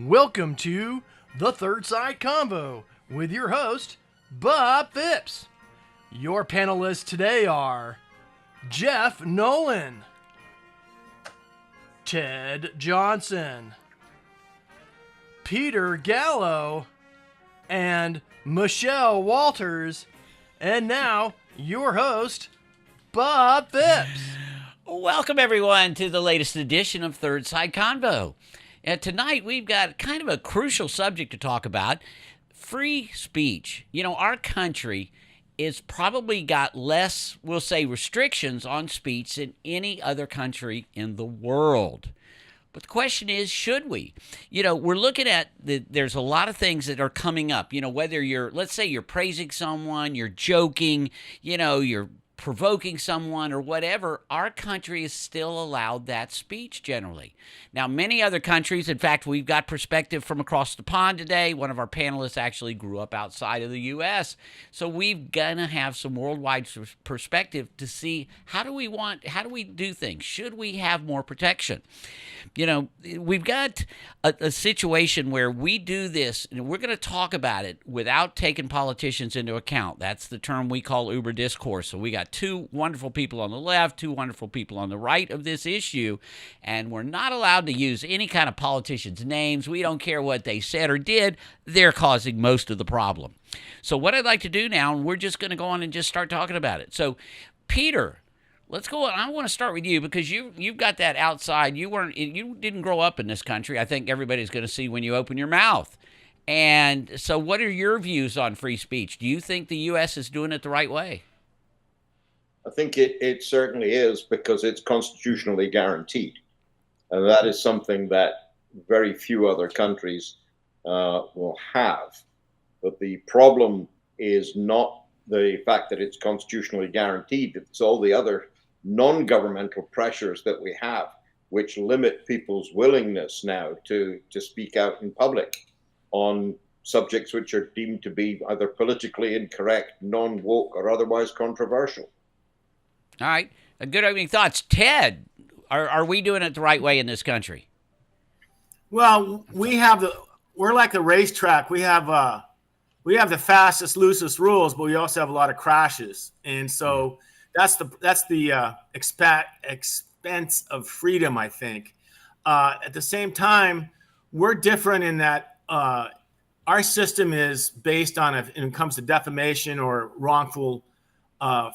Welcome to the Third Side Convo with your host, Bob Phipps. Your panelists today are Jeff Nolan, Ted Johnson, Peter Gallo, and Michelle Walters. And now, your host, Bob Phipps. Welcome, everyone, to the latest edition of Third Side Convo. And tonight, we've got kind of a crucial subject to talk about, free speech. You know, our country is probably got less, we'll say, restrictions on speech than any other country in the world. But the question is, should we? You know, we're looking at, there's a lot of things that are coming up. You know, whether let's say you're praising someone, you're joking, you're provoking someone or whatever, our country is still allowed that speech generally. Now, many other countries, in fact, we've got perspective from across the pond today. One of our panelists actually grew up outside of the U.S., so we've gonna have some worldwide perspective to see how do we do things? Should we have more protection? You know, we've got a situation where we do this, and we're going to talk about it without taking politicians into account. That's the term we call Uber discourse. So we got two wonderful people on the left, two wonderful people on the right of this issue, and we're not allowed to use any kind of politicians' names. We don't care what they said or did. They're causing most of the problem. So what I'd like to do now, and we're just going to go on and just start talking about it. So, Peter, let's go on. I want to start with you because you've got that outside. You didn't grow up in this country. I think everybody's going to see when you open your mouth. And so what are your views on free speech? Do you think the U.S. is doing it the right way? I think it certainly is because it's constitutionally guaranteed. And that is something that very few other countries will have. But the problem is not the fact that it's constitutionally guaranteed. It's all the other non-governmental pressures that we have, which limit people's willingness now to speak out in public on subjects which are deemed to be either politically incorrect, non-woke, or otherwise controversial. All right. Good opening thoughts. Ted, are we doing it the right way in this country? Well, we're like a racetrack. We have the fastest, loosest rules, but we also have a lot of crashes. And so that's the expense of freedom, I think. At the same time, we're different in that our system is based on, when it comes to defamation or wrongful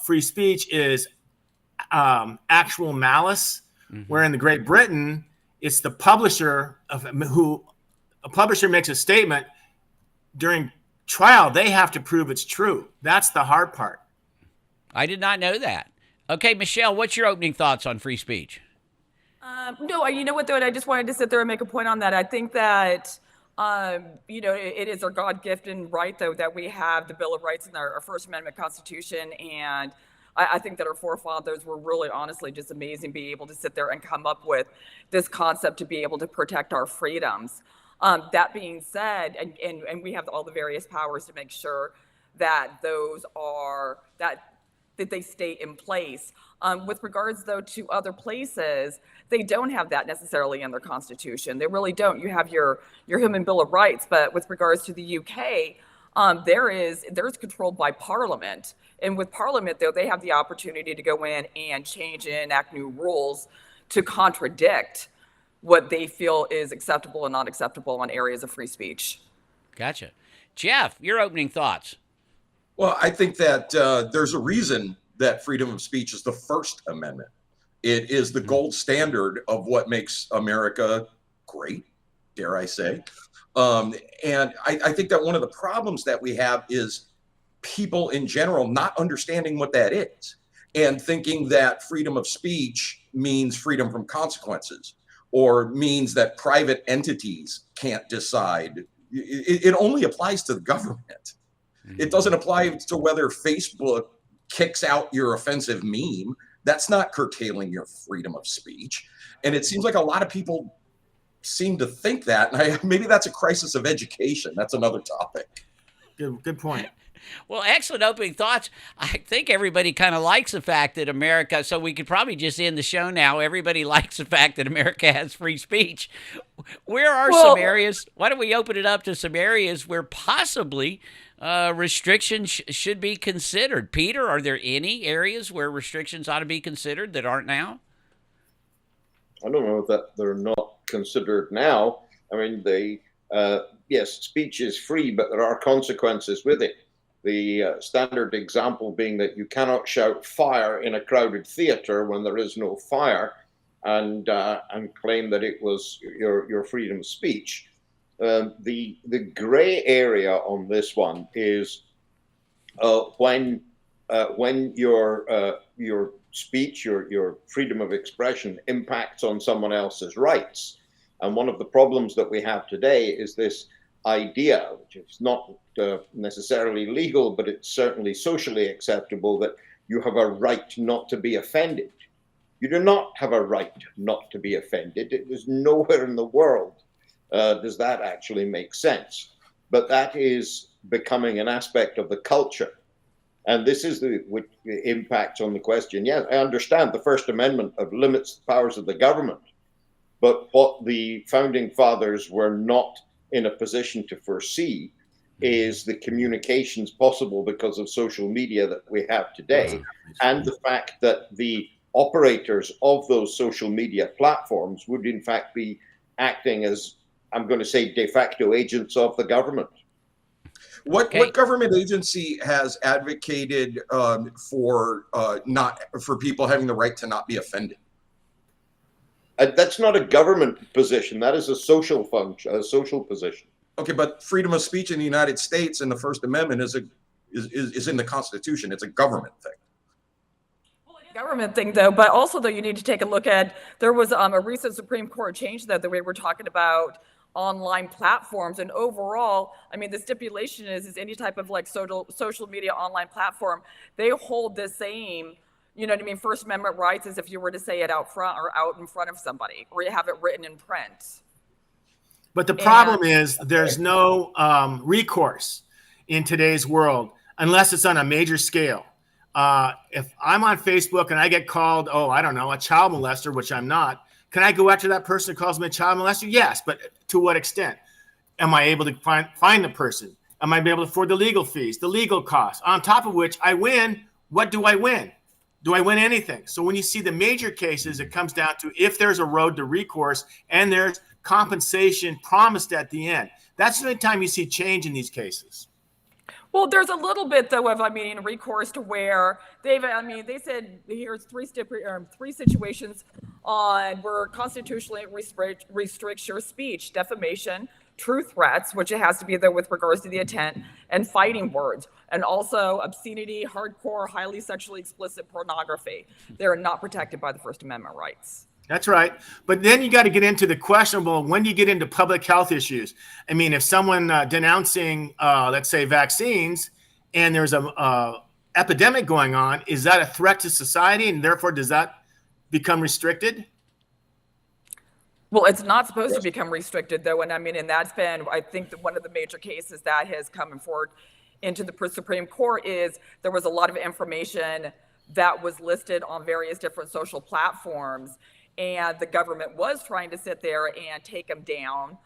free speech, is actual malice. Where in the Great Britain, it's the publisher a publisher makes a statement during trial, they have to prove it's true. That's the hard part. I did not know that. Okay, Michelle, what's your opening thoughts on free speech? No, you know what, though? I just wanted to sit there and make a point on that. I think that, it is our God-gifted right, though, that we have the Bill of Rights in our First Amendment Constitution. And I think that our forefathers were really, honestly, just amazing being able to sit there and come up with this concept to be able to protect our freedoms. That being said, and we have all the various powers to make sure that that they stay in place. With regards, though, to other places, they don't have that necessarily in their constitution. They really don't. You have your Human Bill of Rights, but with regards to the UK, there's controlled by Parliament. And with Parliament, though, they have the opportunity to go in and change and enact new rules to contradict what they feel is acceptable and not acceptable on areas of free speech. Gotcha. Jeff, your opening thoughts. Well, I think that there's a reason that freedom of speech is the First Amendment. It is the gold standard of what makes America great, dare I say. And I think that one of the problems that we have is people in general not understanding what that is and thinking that freedom of speech means freedom from consequences or means that private entities can't decide. It only applies to the government. It doesn't apply to whether Facebook kicks out your offensive meme. That's not curtailing your freedom of speech. And it seems like a lot of people seem to think that. And maybe that's a crisis of education. That's another topic. Good point. Well, excellent opening thoughts. I think everybody kind of likes the fact that America, so we could probably just end the show now. Everybody likes the fact that America has free speech. Where are some areas? Why don't we open it up to some areas where possibly restrictions should be considered? Peter, are there any areas where restrictions ought to be considered that aren't now? I don't know that they're not considered now. I mean, yes, speech is free, but there are consequences with it. The standard example being that you cannot shout fire in a crowded theater when there is no fire, and claim that it was your freedom of speech. The gray area on this one is when your speech, your freedom of expression impacts on someone else's rights. And one of the problems that we have today is this idea, which is not necessarily legal, but it's certainly socially acceptable, that you have a right not to be offended. You do not have a right not to be offended. There's nowhere in the world does that actually make sense. But that is becoming an aspect of the culture. And this is the impact on the question. Yeah, I understand the First Amendment limits the powers of the government. But what the founding fathers were not in a position to foresee is the communications possible because of social media that we have today, and the fact that the operators of those social media platforms would in fact be acting as, I'm going to say, de facto agents of the government. What government agency has advocated for people having the right to not be offended? That's not a government position. That is a social function, a social position. Okay, but freedom of speech in the United States and the First Amendment is in the Constitution. It's a government thing. Government thing, though, but also, though, you need to take a look at, there was a recent Supreme Court change that the way we're talking about online platforms, and overall, I mean, the stipulation is any type of like social media online platform, they hold the same, you know what I mean, First Amendment rights as if you were to say it out front or out in front of somebody, or you have it written in print. But the problem is there's no recourse in today's world unless it's on a major scale. If I'm on Facebook and I get called, I don't know, a child molester, which I'm not, can I go after that person who calls me a child molester? Yes, but to what extent? Am I able to find the person? Am I able to afford the legal fees, the legal costs? On top of which I win, what do I win? Do I win anything? So when you see the major cases, it comes down to if there's a road to recourse and there's compensation promised at the end. That's the only time you see change in these cases. Well, there's a little bit, though, of, recourse to where they said here's three situations on where constitutionally restricts your speech: defamation, true threats, which it has to be there with regards to the intent, and fighting words, and also obscenity, hardcore, highly sexually explicit pornography. They're not protected by the First Amendment rights. That's right. But then you got to get into the questionable when you get into public health issues. I mean, if someone denouncing, let's say, vaccines, and there's a epidemic going on, is that a threat to society, and therefore does that become restricted? Well, it's not supposed to become restricted, though. And that's been, I think, one of the major cases that has come forward into the Supreme Court is there was a lot of information that was listed on various different social platforms, and the government was trying to sit there and take them down.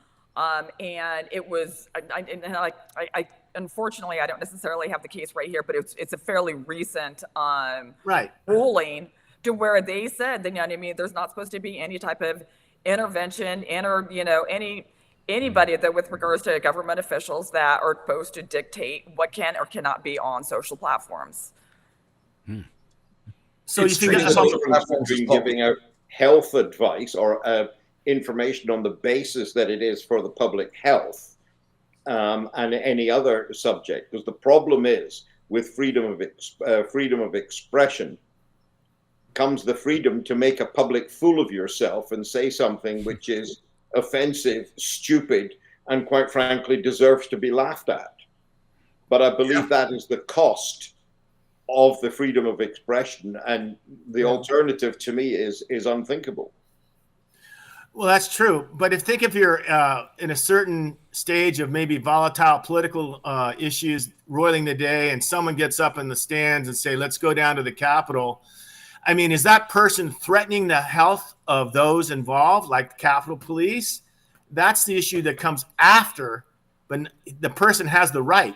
And it was, I unfortunately, I don't necessarily have the case right here, but it's a fairly recent ruling to where they said that, there's not supposed to be any type of intervention anybody that with regards to government officials that are supposed to dictate what can or cannot be on social platforms. So you think that social platforms are giving out health advice or information on the basis that it is for the public health and any other subject? Because the problem is with freedom of expression comes the freedom to make a public fool of yourself and say something which is offensive, stupid, and quite frankly deserves to be laughed at. But I believe that is the cost of the freedom of expression, and the alternative to me is unthinkable. Well, that's true. But think if you're in a certain stage of maybe volatile political issues roiling the day, and someone gets up in the stands and say, let's go down to the Capitol. I mean, is that person threatening the health of those involved, like the Capitol Police? That's the issue that comes after, but the person has the right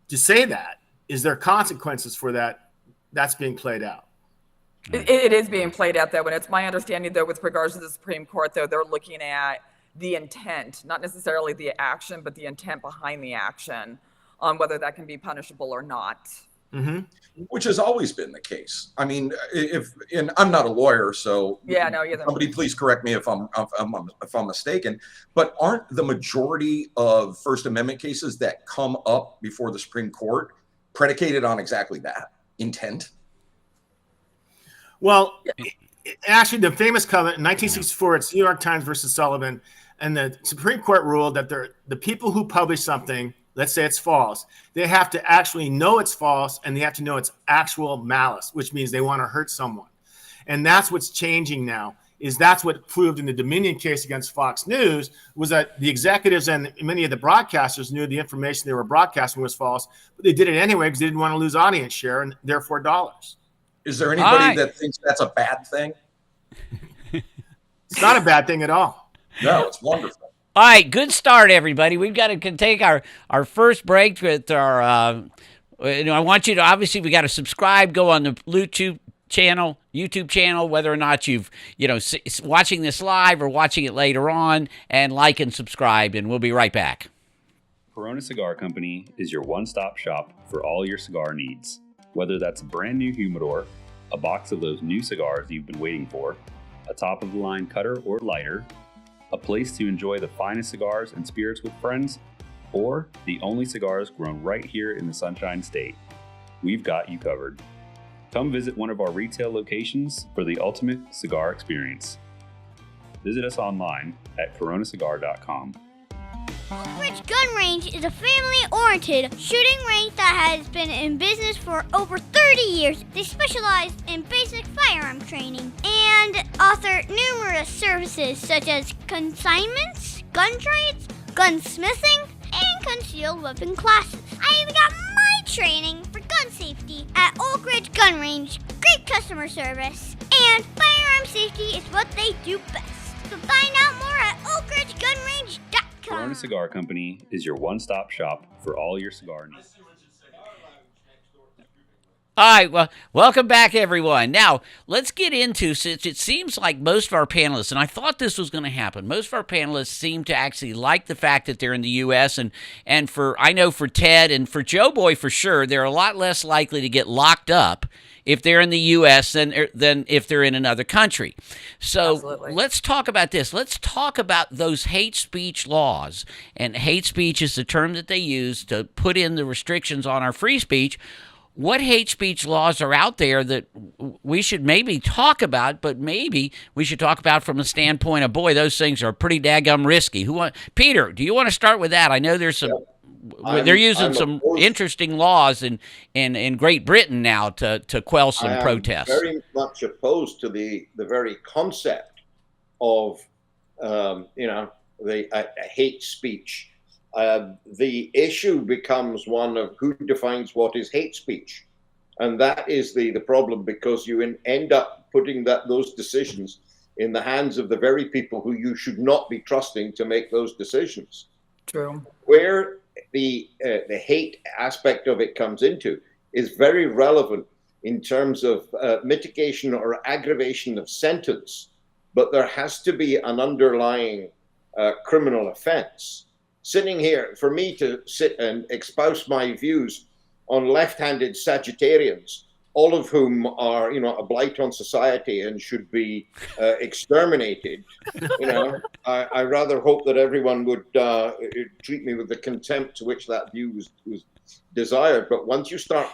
to say that. Is there consequences for that? That's being played out. It is being played out, though, and it's my understanding, though, with regards to the Supreme Court, though, they're looking at the intent, not necessarily the action, but the intent behind the action, on whether that can be punishable or not. Mm-hmm. Which has always been the case. I mean, and I'm not a lawyer, so Yeah, no, you're somebody please correct me if I'm mistaken. But aren't the majority of First Amendment cases that come up before the Supreme Court predicated on exactly that intent? Well, actually, the famous covenant in 1964, it's New York Times versus Sullivan, and the Supreme Court ruled that the people who publish something, let's say it's false, they have to actually know it's false, and they have to know it's actual malice, which means they want to hurt someone. And that's what's changing now. That's what proved in the Dominion case against Fox News, was that the executives and many of the broadcasters knew the information they were broadcasting was false, but they did it anyway because they didn't want to lose audience share and therefore dollars. Is there anybody that thinks that's a bad thing? It's not a bad thing at all. No, it's wonderful. All right, good start, everybody. We've got to take our first break with our. I want you to, obviously, we got to subscribe. Go on the YouTube channel, whether or not you've watching this live or watching it later on, and like and subscribe. And we'll be right back. Corona Cigar Company is your one-stop shop for all your cigar needs. Whether that's a brand new humidor, a box of those new cigars you've been waiting for, a top-of-the-line cutter or lighter, a place to enjoy the finest cigars and spirits with friends, or the only cigars grown right here in the Sunshine State, we've got you covered. Come visit one of our retail locations for the ultimate cigar experience. Visit us online at coronacigar.com. Oak Ridge Gun Range is a family-oriented shooting range that has been in business for over 30 years. They specialize in basic firearm training and offer numerous services such as consignments, gun trades, gunsmithing, and concealed weapon classes. I even got my training for gun safety at Oak Ridge Gun Range. Great customer service, and firearm safety is what they do best. So find out more at oakridgegunrange.com. Corona Cigar Company is your one-stop shop for all your cigar needs. All right, well, welcome back, everyone. Now, let's get into, since it seems like most of our panelists, and I thought this was going to happen, most of our panelists seem to actually like the fact that they're in the U.S., and I know for Ted and for Joe Boy for sure, they're a lot less likely to get locked up if they're in the U.S. than if they're in another country. So Absolutely. Let's talk about this. Let's talk about those hate speech laws. And hate speech is the term that they use to put in the restrictions on our free speech. What hate speech laws are out there that we should maybe talk about, but maybe we should talk about from a standpoint of, boy, those things are pretty daggum risky. Peter, do you want to start with that? I know there's some... They're using some interesting laws in Great Britain now to quell some protests. I'm very much opposed to the very concept of hate speech. The issue becomes one of who defines what is hate speech, and that is the problem, because you end up putting those decisions in the hands of the very people who you should not be trusting to make those decisions. True. Where the hate aspect of it comes into is very relevant in terms of mitigation or aggravation of sentence, but there has to be an underlying criminal offense. Sitting here, for me to sit and espouse my views on left-handed Sagittarians, all of whom are, a blight on society and should be exterminated, I rather hope that everyone would treat me with the contempt to which that view was desired. But once you start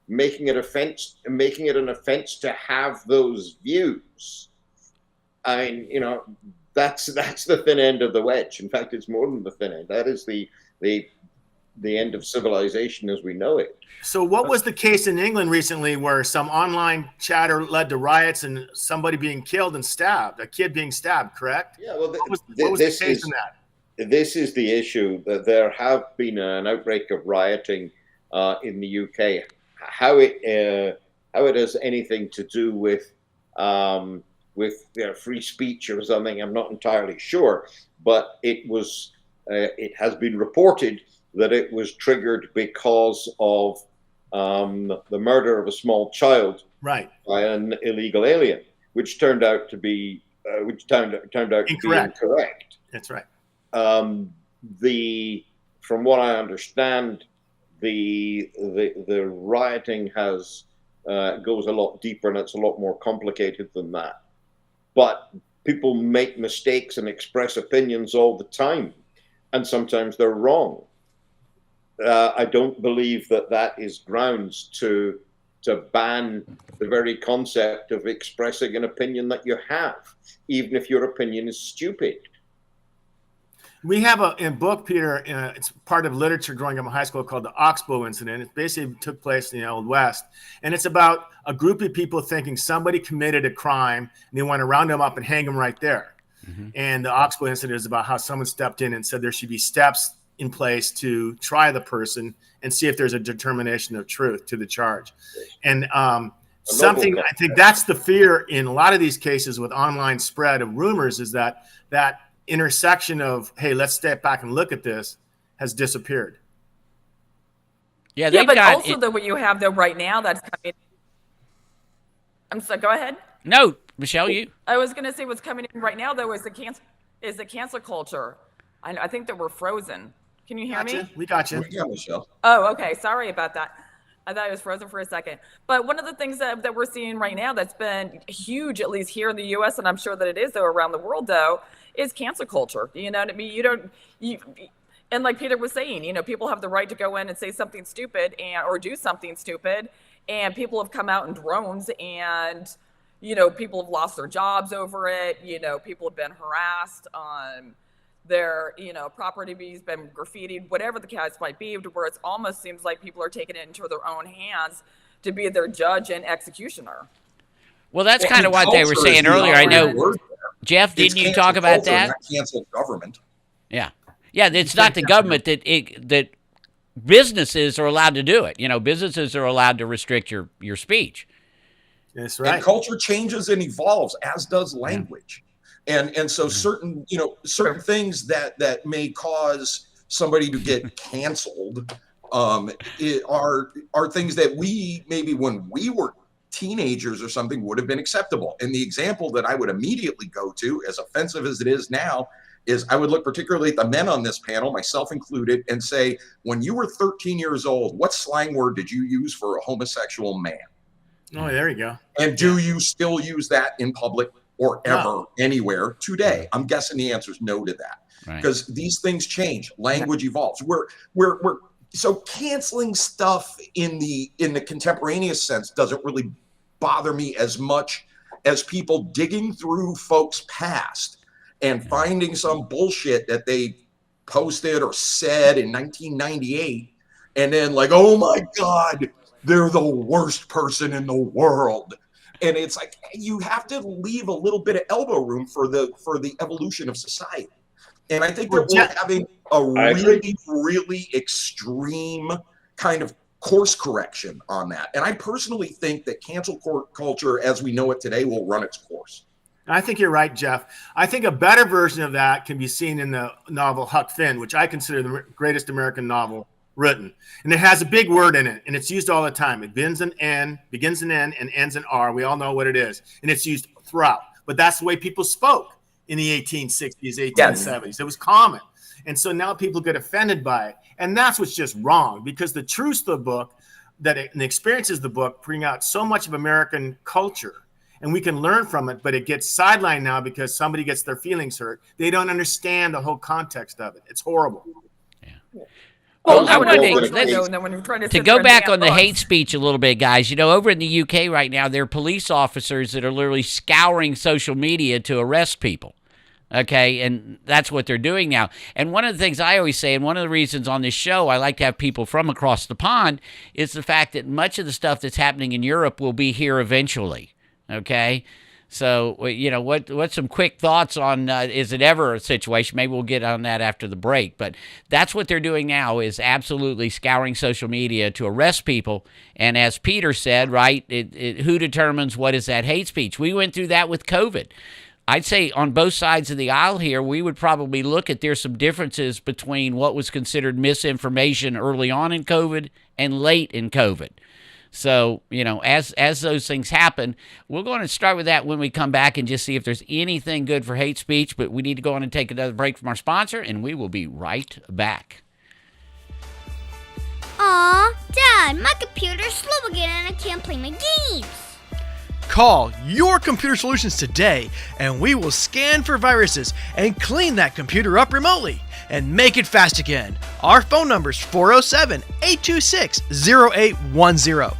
making it an offense to have those views, that's the thin end of the wedge. In fact, it's more than the thin end. That is the the end of civilization as we know it. So what was the case in England recently where some online chatter led to riots and somebody being killed and stabbed, a kid being stabbed, correct? Yeah, well, What was the case in that? this is the issue, that there have been an outbreak of rioting in the UK. How it has anything to do with free speech or something, I'm not entirely sure. But it has been reported that it was triggered because of the murder of a small child by an illegal alien, which turned out to be incorrect. That's right. From what I understand, the rioting goes a lot deeper, and it's a lot more complicated than that. But people make mistakes and express opinions all the time, and sometimes they're wrong. I don't believe that is grounds to ban the very concept of expressing an opinion that you have, even if your opinion is stupid. We have a book, Peter, it's part of literature growing up in high school, called the Oxbow Incident. It basically took place in the Old West. And it's about a group of people thinking somebody committed a crime, and they want to round them up and hang them right there. Mm-hmm. And the Oxbow Incident is about how someone stepped in and said there should be steps in place to try the person and see if there's a determination of truth to the charge. And something, I think that's the fear in a lot of these cases with online spread of rumors, is that intersection of, hey, let's step back and look at this, has disappeared. Yeah, but also though what you have though right now that's coming. I'm sorry, go ahead. No, Michelle, you. I was going to say what's coming in right now though is the cancel culture. I think that we're frozen. Can you hear me? We got you. Yeah, Michelle. Oh, okay. Sorry about that. I thought I was frozen for a second. But one of the things that we're seeing right now that's been huge, at least here in the U.S., and I'm sure that it is though around the world though, is cancel culture. You know what I mean? And like Peter was saying, people have the right to go in and say something stupid or do something stupid, and people have come out in drones, and people have lost their jobs over it. People have been harassed. Their property has been graffitied, whatever the case might be, to where it almost seems like people are taking it into their own hands to be their judge and executioner. Well, that's kind of what they were saying earlier. I know, Jeff, didn't you talk about that? Not cancel government. Yeah. It's not the government that businesses are allowed to do it. Businesses are allowed to restrict your speech. That's right. And culture changes and evolves, as does language. And so certain things that may cause somebody to get canceled are things that we, maybe when we were teenagers or something, would have been acceptable. And the example that I would immediately go to, as offensive as it is now, is I would look particularly at the men on this panel, myself included, and say, when you were 13 years old, what slang word did you use for a homosexual man? Oh, there you go. And do you still use that in public or ever anywhere today? I'm guessing the answer is no to that, because these things change. Language evolves. So canceling stuff in the contemporaneous sense doesn't really bother me as much as people digging through folks' past and finding some bullshit that they posted or said in 1998, and then like, oh my God, they're the worst person in the world. And it's like, you have to leave a little bit of elbow room for the evolution of society. And I think that we're having a really, really extreme kind of course correction on that. And I personally think that cancel culture as we know it today will run its course. I think you're right, Jeff. I think a better version of that can be seen in the novel Huck Finn, which I consider the greatest American novel written. And it has a big word in it, and it's used all the time. It begins in N, and ends in R. We all know what it is. And it's used throughout. But that's the way people spoke in the 1860s, 1870s. Yes. It was common. And so now people get offended by it. And that's what's just wrong, because the truths of the book, and the experiences of the book bring out so much of American culture. And we can learn from it, but it gets sidelined now because somebody gets their feelings hurt. They don't understand the whole context of it. It's horrible. Yeah. Well, I want to go back on the hate speech a little bit, guys. Over in the UK right now, there are police officers that are literally scouring social media to arrest people Okay, and that's what they're doing now. And one of the things I always say, and one of the reasons on this show I like to have people from across the pond, is the fact that much of the stuff that's happening in Europe will be here eventually. Okay, so what's some quick thoughts on is it ever a situation? Maybe we'll get on that after the break. But that's what they're doing now, is absolutely scouring social media to arrest people. And as Peter said, right, who determines what is that hate speech? We went through that with COVID. I'd say on both sides of the aisle here, we would probably look at there's some differences between what was considered misinformation early on in COVID and late in COVID. So, as those things happen, we're going to start with that when we come back and just see if there's anything good for hate speech. But we need to go on and take another break from our sponsor, and we will be right back. Aw, Dad, my computer's slow again and I can't play my games. Call Your Computer Solutions today, and we will scan for viruses and clean that computer up remotely and make it fast again. Our phone number is 407-826-0810.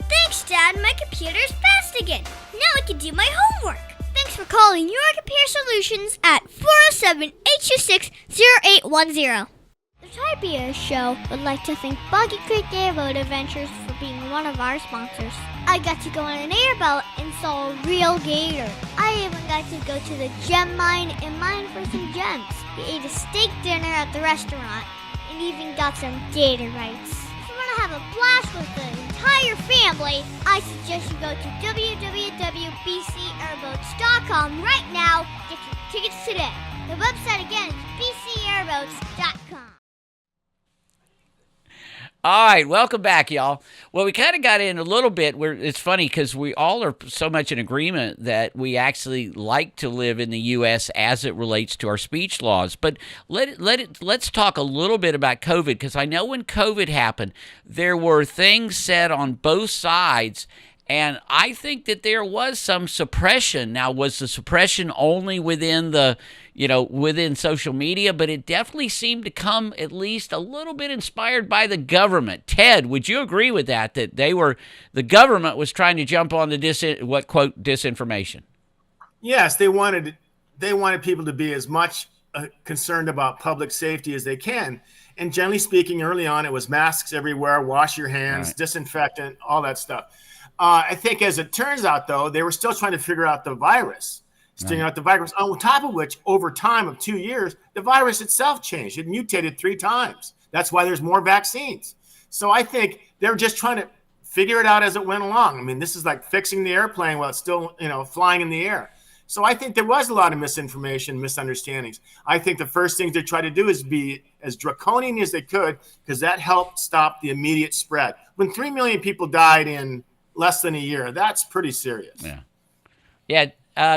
Thanks, Dad. My computer's fast again. Now I can do my homework. Thanks for calling Your Computer Solutions at 407-826-0810. The Typia Show would like to thank Boggy Creek Airboat Adventures for being one of our sponsors. I got to go on an airboat and saw a real gator. I even got to go to the gem mine and mine for some gems. We ate a steak dinner at the restaurant and even got some gator rights. If you want to have a blast with the entire family, I suggest you go to www.bcairboats.com right now. Get your tickets today. The website again is bcairboats.com. All right, welcome back, y'all. Well, we kind of got in a little bit where it's funny because we all are so much in agreement that we actually like to live in the U.S. as it relates to our speech laws. But let's talk a little bit about COVID, because I know when COVID happened, there were things said on both sides, and I think that there was some suppression. Now, was the suppression only within within social media? But it definitely seemed to come at least a little bit inspired by the government. Ted, would you agree with that? That the government was trying to jump on the disinformation? Yes, they wanted people to be as much concerned about public safety as they can. And generally speaking, early on, it was masks everywhere, wash your hands, right, disinfectant, all that stuff. I think as it turns out, though, they were still trying to figure out the virus. On top of which, over time of 2 years, the virus itself changed. It mutated 3 times. That's why there's more vaccines. So I think they're just trying to figure it out as it went along. I mean, this is like fixing the airplane while it's still, flying in the air. So I think there was a lot of misinformation, misunderstandings. I think the first thing they try to do is be as draconian as they could, because that helped stop the immediate spread. When 3 million people died in less than a year, that's pretty serious. Yeah.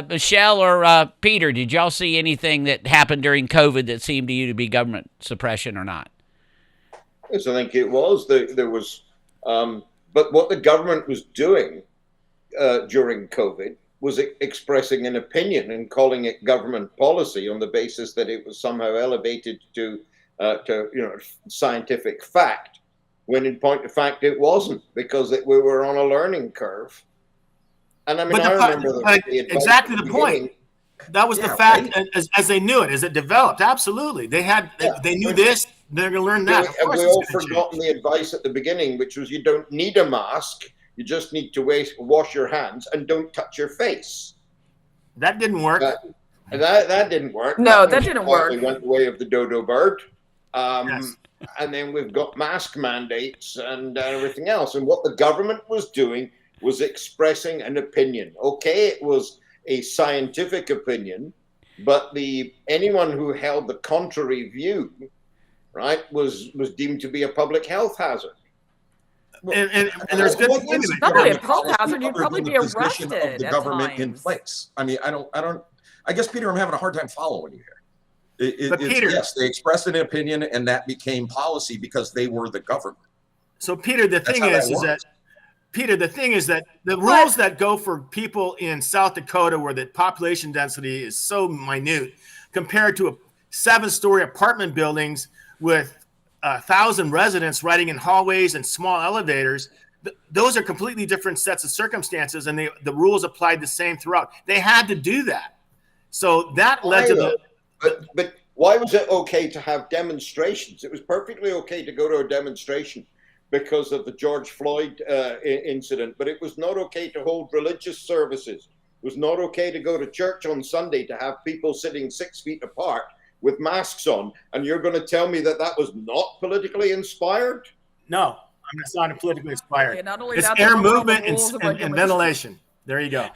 Michelle or Peter, did y'all see anything that happened during COVID that seemed to you to be government suppression or not? Yes, I think it was. There was, but what the government was doing during COVID was expressing an opinion and calling it government policy on the basis that it was somehow elevated to scientific fact, when in point of fact it wasn't, because we were on a learning curve. And I mean, I remember exactly the point. That was the fact, right? as they knew it, as it developed. Absolutely, they knew this. They're going to learn that. And we all forgotten the advice at the beginning, which was you don't need a mask. You just need to wash your hands and don't touch your face. That didn't work. That didn't work. No, that didn't work. We went the way of the dodo bird. Yes. And then we've got mask mandates and everything else. And what the government was doing was expressing an opinion. Okay, it was a scientific opinion, but anyone who held the contrary view, right, was deemed to be a public health hazard. And there's good things. Probably a health hazard. You'd probably be arrested. Of the government in place. I mean, I guess, Peter, I'm having a hard time following you here. Peter, yes, they expressed an opinion, and that became policy because they were the government. So, Peter, the thing is that the rules that go for people in South Dakota, where the population density is so minute, compared to 7-story apartment buildings with 1,000 residents riding in hallways and small elevators, those are completely different sets of circumstances, and the rules applied the same throughout. They had to do that. So that led to But why was it okay to have demonstrations? It was perfectly okay to go to a demonstration because of the George Floyd incident, but it was not okay to hold religious services. It was not okay to go to church on Sunday to have people sitting 6 feet apart with masks on. And you're going to tell me that that was not politically inspired? No, it's not politically inspired. Yeah, not only It's that, air but all the movement rules and and regulations. ventilation. There you go.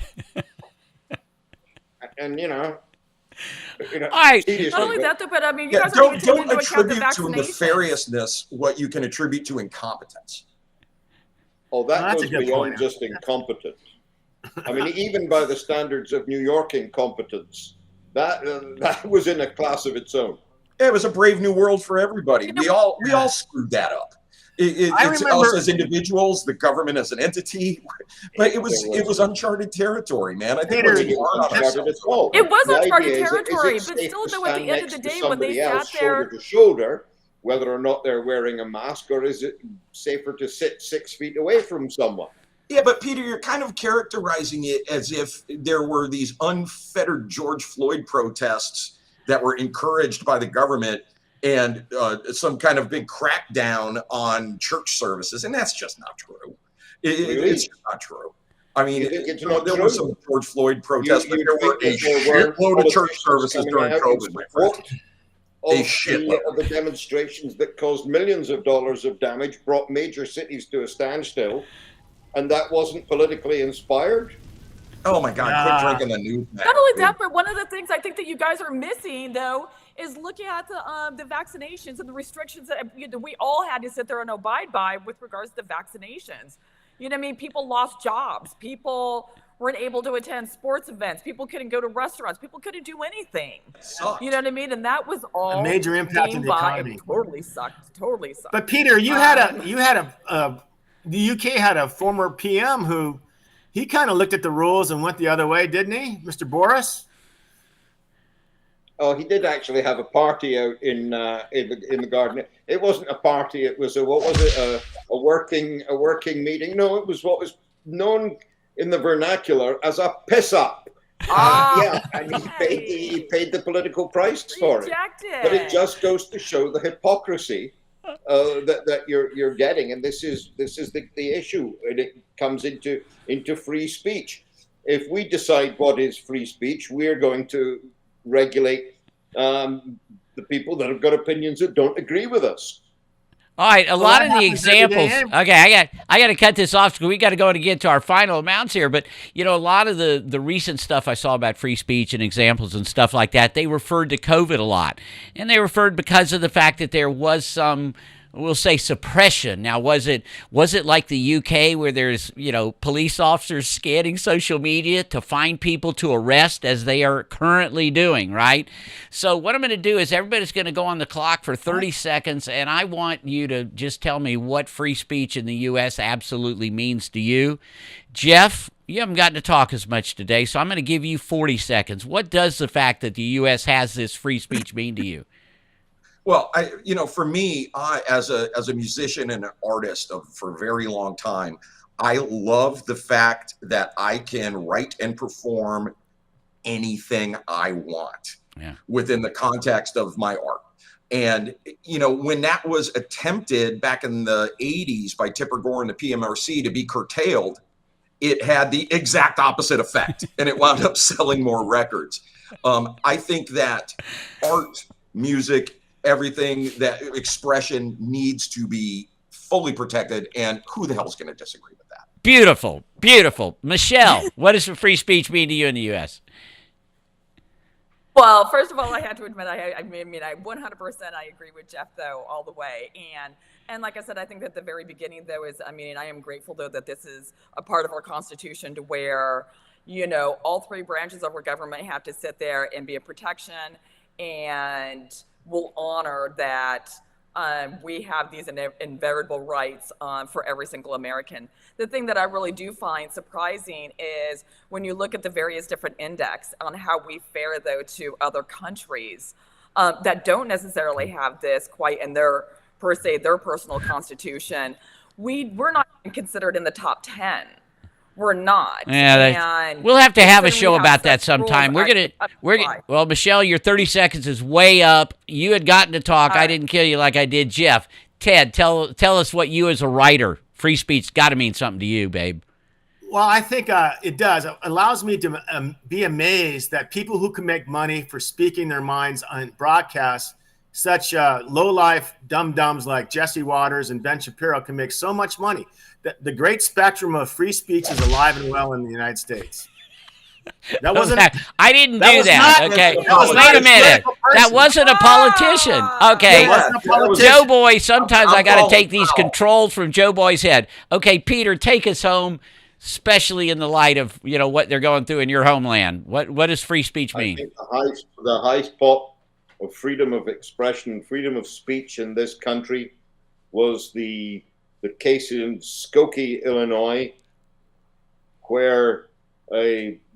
And, you know, All right. seriously, Not only that, though, but I mean, you Yeah, guys aren't even taking don't into account the attribute to vaccinations. nefariousness what you can attribute to incompetence. oh, that That's a goes good beyond point. just incompetent. I mean, even by the standards of New York incompetence, that was in a class of its own. It was a brave new world for everybody. You know, We all screwed that up. I It's remember- us as individuals, the government as an entity, but it was uncharted territory, man. I think Peter, we're It too was hard on uncharted ourselves. at all. It was The uncharted idea is, territory, is it but safe still, to though, at the stand end of next the to day, when they somebody else, sat there, shoulder to shoulder, whether or not they're wearing a mask, or is it safer to sit 6 feet away from someone? Yeah, but Peter, you're kind of characterizing it as if there were these unfettered George Floyd protests that were encouraged by the government and some kind of big crackdown on church services, and that's just not true. Really? It's just not true. I mean, You think it's not there true? were some George Floyd protests, but there were a think that there weren't shitload of church politicians services coming during out in COVID, my friend. support A of shitload. of the demonstrations that caused millions of dollars of damage, brought major cities to a standstill, and that wasn't politically inspired? Oh my God, Nah. quit drinking the news. not only that, but one of the things I think that you guys are missing, though, is looking at the vaccinations and the restrictions that we all had to sit there and abide by with regards to vaccinations. You know what I mean? People lost jobs. People weren't able to attend sports events. People couldn't go to restaurants. People couldn't do anything. Sucked. You know what I mean? And that was all A major impact on deemed the by- economy. It totally sucked. Totally sucked. But Peter, the UK had a former PM who he kind of looked at the rules and went the other way, didn't he, Mr. Boris? Oh, he did actually have a party out in the garden. It wasn't a party. It was a working meeting. No, it was what was known in the vernacular as a piss up. Yeah, and he paid the political price for it. Rejected. But it just goes to show the hypocrisy that you're getting, and this is the issue, and it comes into free speech. If we decide what is free speech, we're going to regulate the people that have got opinions that don't agree with us. All right, a lot of the happens every examples. day. Okay, I got to cut this off because we got to go and get to our final amounts here. But a lot of the recent stuff I saw about free speech and examples and stuff like that, they referred to COVID a lot, and they referred because of the fact that there was some, we'll say, suppression. Now, was it like the UK where there's police officers scanning social media to find people to arrest, as they are currently doing, right? So what I'm going to do is everybody's going to go on the clock for 30 seconds, and I want you to just tell me what free speech in the U.S. absolutely means to you. Jeff, you haven't gotten to talk as much today, so I'm going to give you 40 seconds. What does the fact that the U.S. has this free speech mean to you? Well, for me, as a musician and an artist for a very long time, I love the fact that I can write and perform anything I want within the context of my art. And, when that was attempted back in the 80s by Tipper Gore and the PMRC to be curtailed, it had the exact opposite effect, and it wound up selling more records. I think that art, music, everything, that expression needs to be fully protected, and who the hell is going to disagree with that? Beautiful, beautiful. Michelle, what does free speech mean to you in the U.S.? Well, first of all, I have to admit, I 100% I agree with Jeff, though, all the way. And like I said, I think that the very beginning, though, I am grateful, though, that this is a part of our Constitution to where, all three branches of our government have to sit there and be a protection, and will honor that we have these inevitable rights for every single American. The thing that I really do find surprising is when you look at the various different index on how we fare, though, to other countries that don't necessarily have this quite in their personal constitution. We're not even considered in the top 10. we're not. Yeah, and we'll have to have a considering we show have about that such sometime. rules, Well, Michelle, your 30 seconds is way up. You had gotten to talk. I right. didn't kill you like I did Jeff. Ted, tell us what you as a writer, free speech got to mean something to you, babe. Well, I think it does. It allows me to be amazed that people who can make money for speaking their minds on broadcasts, such low-life dum-dums like Jesse Waters and Ben Shapiro, can make so much money. The great spectrum of free speech is alive and well in the United States. That wasn't. I didn't that do was that. not- Okay, that was not wait a minute. political person. That wasn't a politician. Okay, That wasn't a politician. Joe Boy. Sometimes I got to following take these now. controls from Joe Boy's head. Okay, Peter, take us home, especially in the light of what they're going through in your homeland. What does free speech I mean? think the highest spot of freedom of expression, freedom of speech in this country was the case in Skokie, Illinois, where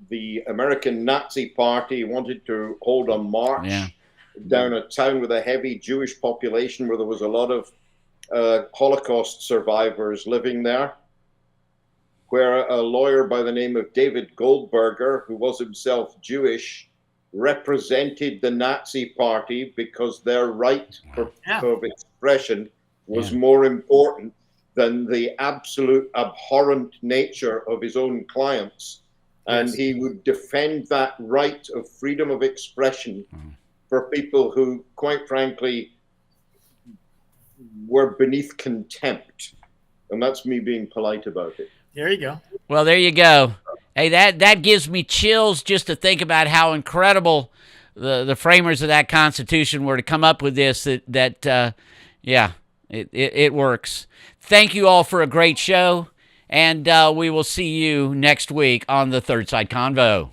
the American Nazi Party wanted to hold a march down a town with a heavy Jewish population where there was a lot of Holocaust survivors living there, where a lawyer by the name of David Goldberger, who was himself Jewish, represented the Nazi Party because their right of expression was more important than the absolute abhorrent nature of his own clients. And he would defend that right of freedom of expression for people who, quite frankly, were beneath contempt. And that's me being polite about it. There you go. Well, there you go. Hey, that gives me chills just to think about how incredible the framers of that Constitution were to come up with this. It works. Thank you all for a great show, and we will see you next week on the Third Side Convo.